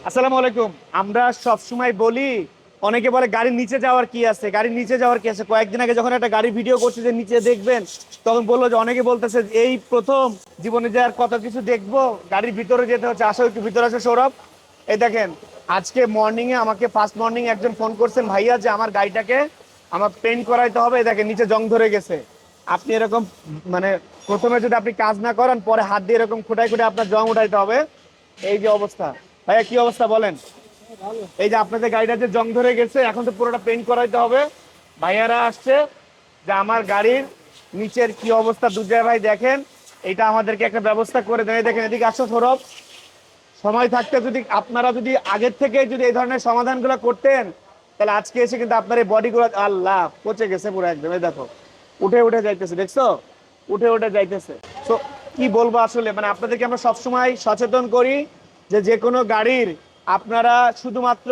আসসালামু আলাইকুম। আমরা সব সময় বলি, অনেকে বলে গাড়ির নিচে যাওয়ার কি আছে, গাড়ির নিচে যাওয়ার কি আছে। কয়েকদিন আগে যখন একটা গাড়ি ভিডিও করছে যে নিচে দেখবেন, তখন বললো যে অনেকে বলতেছে যে এই প্রথম জীবনে যে আর কত কিছু দেখবো, গাড়ির ভিতরে যেতে হচ্ছে। আসো একটু ভিতরে আসো সৌরভ। এই দেখেন, আজকে মর্নিং এ আমাকে ফার্স্ট মর্নিং একজন ফোন করছেন, ভাইয়া যে আমার গাড়িটাকে আমার পেইন্ট করাইতে হবে। এই দেখেন নিচে জং ধরে গেছে। আপনি এরকম মানে প্রথমে যদি আপনি কাজ না করেন, পরে হাত দিয়ে এরকম খুঁটাই খুঁটে আপনার জং উঠাইতে হবে। এই যে অবস্থা। ভাইয়া কি অবস্থা বলেন? এই যে আপনাদের গাড়িটা যে জং ধরে গেছে, এখন তো পুরোটা পেইন্ট করাইতে হবে। ভাইয়ারা আসছে যে আমার গাড়ির নিচের কি অবস্থা, দুর্জয় ভাই দেখেন, এটা আমাদেরকে একটা ব্যবস্থা করে দেন। এই দেখেন, এদিকে আসো সৌরভ। সময় থাকতে যদি আপনারা যদি আগের থেকে যদি এই ধরনের সমাধানগুলো করতেন, তাহলে আজকে এসে কিন্তু আপনার এই বডিগুলো আল্লাহ পচে গেছে পুরো একদম। এই দেখো, উঠে উঠে যাইতেছে, দেখছো? উঠে উঠে যাইতেছে। তো কি বলবো আসলে, মানে আপনাদেরকে আমরা সবসময় সচেতন করি যে যে কোনো গাড়ির আপনারা শুধুমাত্র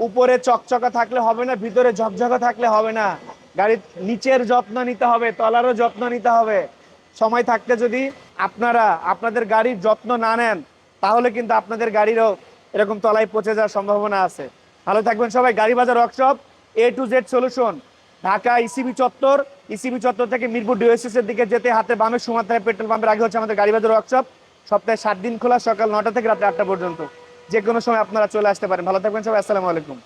উপরে চকচকা থাকলে হবে না, ভিতরে ঝকঝকা থাকলে হবে না। গাড়ির নিচের যত্ন নিতে হবে, তলারও যত্ন নিতে হবে। সময় থাকতে যদি আপনারা আপনাদের গাড়ির যত্ন না নেন, তাহলে কিন্তু আপনাদের গাড়িরও এরকম তলায় পচে যাওয়ার সম্ভাবনা আছে। ভালো থাকবেন সবাই। গাড়ি বাজার workshop, A to Z solution, Dhaka ECB চত্বর। ইসিবি চত্বর থেকে মিরপুর ডিওএসএস এর দিকে যেতে হাতে বামে সুমাত্রা পেট্রোল পাম্পের আগে হচ্ছে আমাদের গাড়ি বাজার ওয়ার্কশপ। সপ্তাহে 7 দিন খোলা, সকাল 9টা থেকে রাত 8টা পর্যন্ত। যে কোনো সময় আপনারা চলে আসতে পারেন। ভালো থাকবেন সবাই। আসসালামু আলাইকুম।